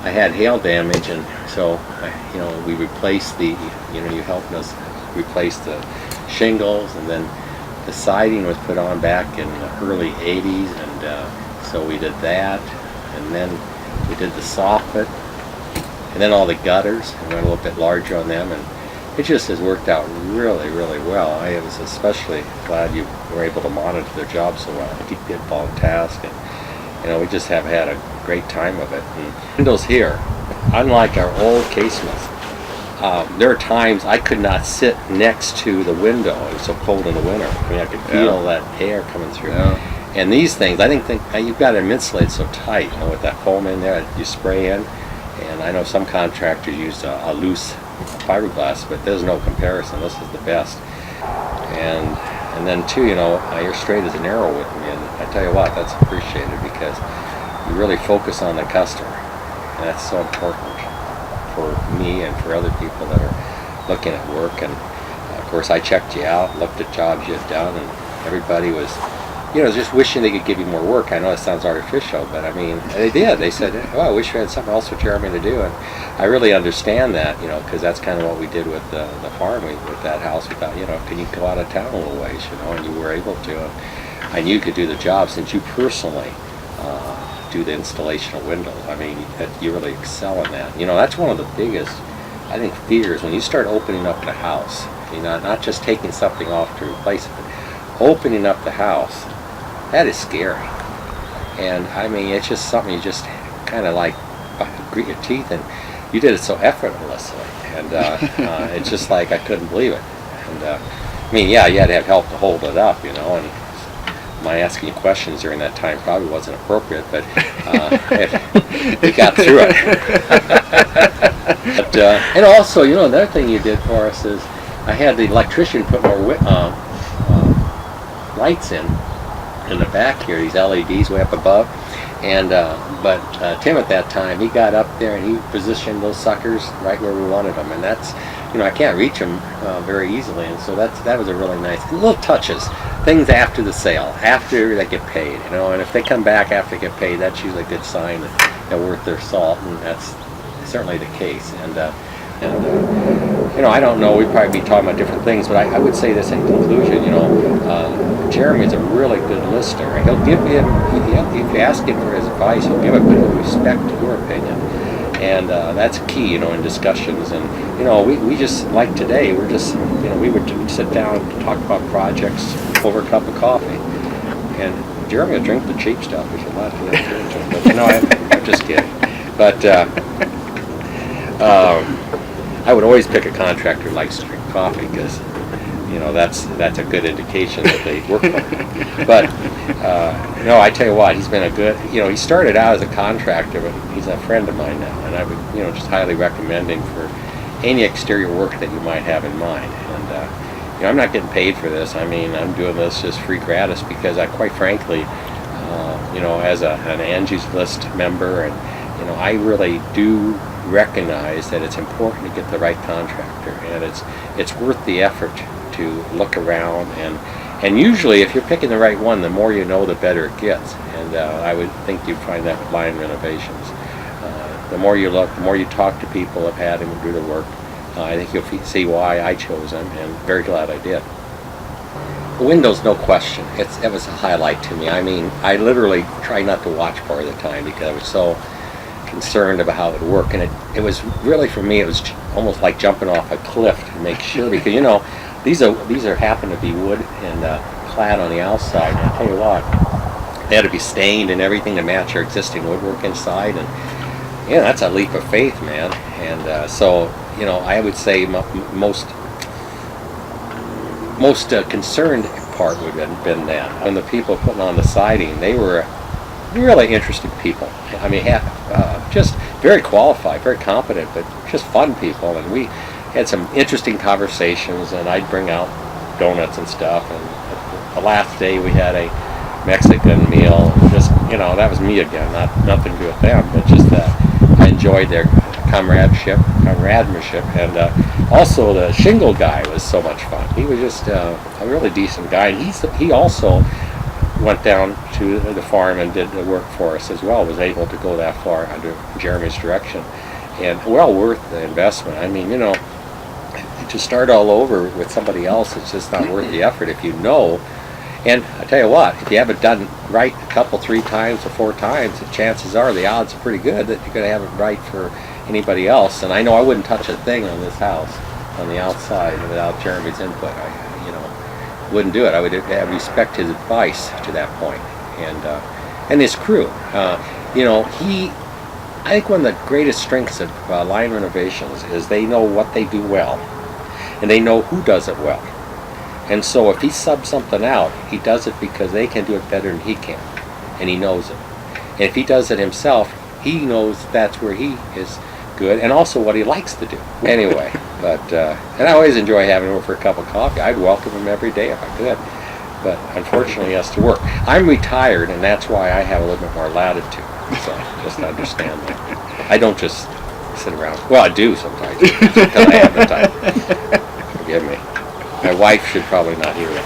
I had hail damage, and so we replaced you helped us replace the shingles, and then the siding was put on back in the early 80s, and so we did that, and then we did the soffit, and then all the gutters, and went a little bit larger on them, and it just has worked out really, really well. I was especially glad you were able to monitor their job so well, keep people on task, and we just have had a great time of it. And windows here, unlike our old casements, there are times I could not sit next to the window. It was so cold in the winter. I mean, I could feel that air coming through. Yeah. And these things, I think you've got them insulated so tight, with that foam in there that you spray in. And I know some contractors use a loose fiberglass, but there's no comparison. This is the best. And then too, you're straight as an arrow with me, and I tell you what, that's appreciated because you really focus on the customer, and that's so important for me and for other people that are looking at work. And of course, I checked you out, looked at jobs you had done, and everybody was, just wishing they could give you more work. I know it sounds artificial, but I mean, they did. They said, "Oh, I wish we had something else for Jeremy to do." And I really understand that, because that's kind of what we did with the farm. With that house, we thought, can you go out of town a little ways, and you were able to. And I knew you could do the job since you personally do the installation of windows. I mean, you really excel in that. That's one of the biggest, I think, fears when you start opening up the house. Not just taking something off to replace it, but opening up the house. That is scary. And I mean, it's just something you just kind of like grit your teeth, and you did it so effortlessly. And it's just like I couldn't believe it. And I mean, yeah, you had to have help to hold it up, and my asking you questions during that time probably wasn't appropriate, but we got through it. But, and also, another thing you did for us is I had the electrician put more lights in the back here, these LEDs way up above. And but Tim at that time, he got up there and he positioned those suckers right where we wanted them, and that's, I can't reach them very easily, and so that was a really nice little touches, things after the sale, after they get paid, and if they come back after they get paid, that's usually a good sign that they're worth their salt, and that's certainly the case. And I don't know, we'd probably be talking about different things, but I would say this in conclusion, Jeremy is a really good listener. He'll give you, if you ask him for his advice, he'll give it, but he'll respect your opinion. And that's key, in discussions. And, we just, like today, we're just, we would sit down and talk about projects over a cup of coffee. And Jeremy will drink the cheap stuff if you let him. But, I'm just kidding. But I would always pick a contractor who likes to drink coffee, because that's a good indication that they work for. But I tell you what, he's been a good, he started out as a contractor, but he's a friend of mine now, and I would just highly recommend him for any exterior work that you might have in mind. And I'm not getting paid for this. I mean, I'm doing this just free gratis because I, quite frankly, as an Angie's List member, and I really do recognize that it's important to get the right contractor, and it's worth the effort to look around, and usually if you're picking the right one, the more you know, the better it gets. And I would think you'd find that with Line Renovations. The more you look, the more you talk to people who've had him do the work, I think you'll see why I chose him, and very glad I did. The windows, no question, it was a highlight to me. I mean, I literally tried not to watch part of the time because I was so concerned about how it would work, and it was really, for me, it was almost like jumping off a cliff to make sure, because these are happen to be wood and clad on the outside, and I tell you what, they had to be stained and everything to match our existing woodwork inside, and that's a leap of faith, man. And so I would say most concerned part would have been that when the people putting on the siding, they were really interesting people. I mean, just very qualified, very competent, but just fun people. And we had some interesting conversations, and I'd bring out donuts and stuff. And the last day we had a Mexican meal. Just, that was me again, nothing to do with them, but just that I enjoyed their comradeship, and also the shingle guy was so much fun. He was just a really decent guy, and he also went down to the farm and did the work for us as well, was able to go that far under Jeremy's direction, and well worth the investment. I mean, to start all over with somebody else, it's just not worth the effort if you know. And I tell you what, if you have it done right a couple, 3 times or 4 times, the chances are, the odds are pretty good that you're going to have it right for anybody else. And I know I wouldn't touch a thing on this house on the outside without Jeremy's input. I wouldn't do it. I would respect his advice to that point. And his crew. I think one of the greatest strengths of line renovations is they know what they do well, and they know who does it well. And so if he subs something out, he does it because they can do it better than he can, and he knows it. And if he does it himself, he knows that's where he is good, and also what he likes to do. Anyway, and I always enjoy having him over for a cup of coffee. I'd welcome him every day if I could, but unfortunately he has to work. I'm retired, and that's why I have a little bit more latitude, so just understand that. I don't just sit around. Well, I do sometimes, because I have the time. Forgive me. My wife should probably not hear it.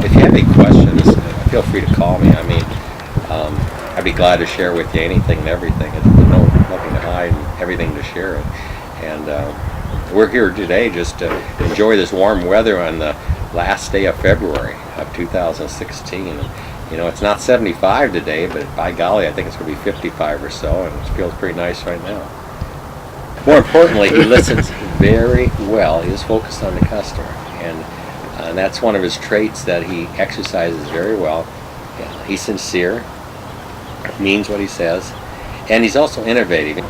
If you have any questions, feel free to call me. I mean, I'd be glad to share with you anything and everything. There's nothing to hide and everything to share. And we're here today just to enjoy this warm weather on the last day of February of 2016. And, it's not 75 today, but by golly, I think it's going to be 55 or so, and it feels pretty nice right now. More importantly, he listens very well. He is focused on the customer, and that's one of his traits that he exercises very well. He's sincere, means what he says, and he's also innovative.